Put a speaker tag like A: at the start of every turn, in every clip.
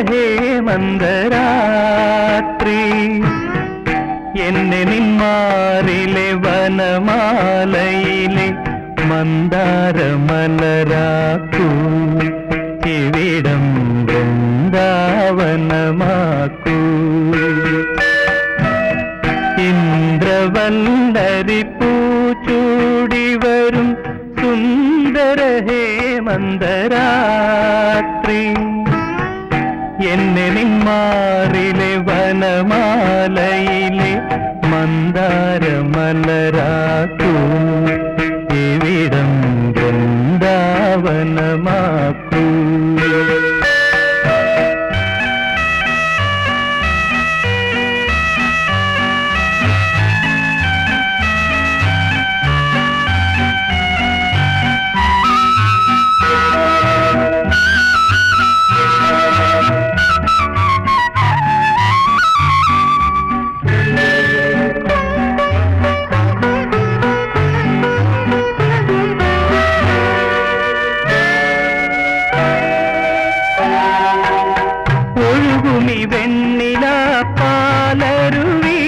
A: ഹേമന്തരാത്രി എന്നെ നിന്മാറിലെ വനമാലയിലെ മന്ദാരമലരാക്കൂ ഇവിടം വൃന്ദാവനമാക്കൂ ഇന്ദ്രവല്ലരി പൂച്ചൂടി വരും സുന്ദര ഹേമന്തരാത്രി എന്നെ നിന്മാറിലെ വനമാലയിലെ മന്ദാരമലരാക്കൂ ഇവിടം വൃന്ദാവനമാക്കൂ വെണ്ണില പാലരുവി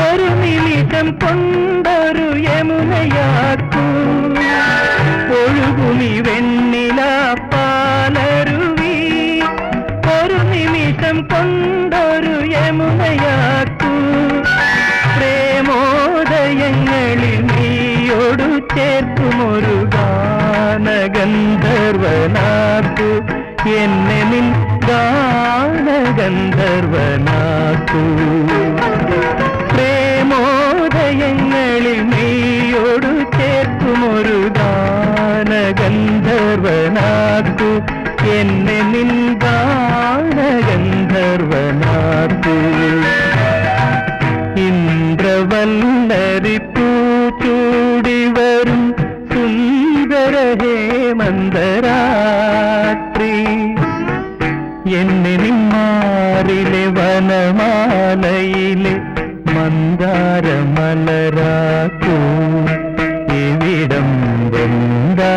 A: ഒരു നിമിഷം കൊണ്ടൊരു യമുനയാക്കൂ ഒഴുകുമി വെണ്ണില പാലരുവി ഒരു നിമിഷം കൊണ്ടൊരു യമുനയാക്കൂ പ്രേമോദയങ്ങളിൽ നീയോടു ചേർക്കുമൊരു ഗാനഗന്ധർവനാക്കൂ എന്നെ നിൻ ഗാനഗന്ധർവനാക്കൂ പ്രേമോദയങ്ങളിൽ നീയോടു ചേർക്കുമൊരു ഗാനഗന്ധർവനാക്കൂ എന്നെ നിൻ ഗാനഗന്ധർവനാക്കൂ ഇന്ദ്രവല്ലരി പൂച്ചൂടി വരും സുന്ദര ഹേമന്തരാത്രി എന്നെ നിന്മാറിലെ വനമാലയിലെ മന്ദാരമലരാക്കൂ ഇവിടം വൃന്ദാവനമാക്കൂ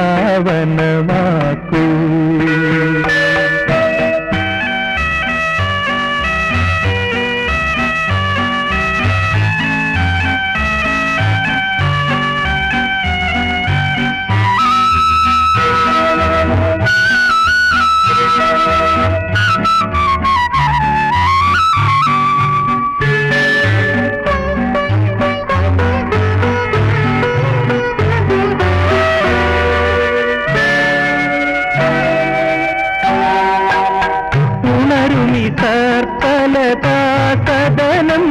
A: സർപ്പലതാസദനം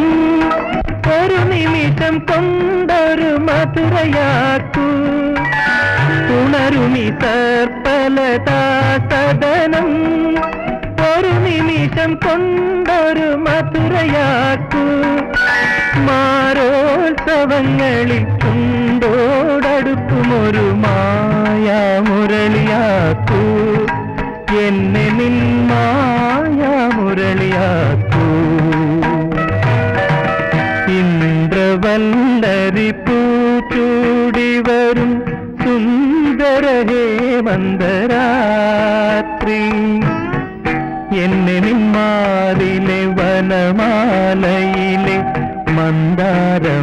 A: ഒരു നിമിഷം കൊണ്ടൊരു മധുരയാക്കൂ ഉണരുമി സർപ്പലതാസദനം ഒരു നിമിഷം കൊണ്ടൊരു മധുരയാക്കൂ മാരോത്സവങ്ങളിൽ ചുണ്ടോടടുക്കുമൊരു മായാമുരളിയാക്കൂ എന്നെ നിൻ മായാമുരളിയാക്കൂ ഇന്ദ്രവല്ലരി പൂച്ചൂടി വരും സുന്ദര ഹേമന്തരാത്രി എന്നെ നിന്മാറിലെ വനമാലയിലെ മന്ദാരമലരാക്കൂ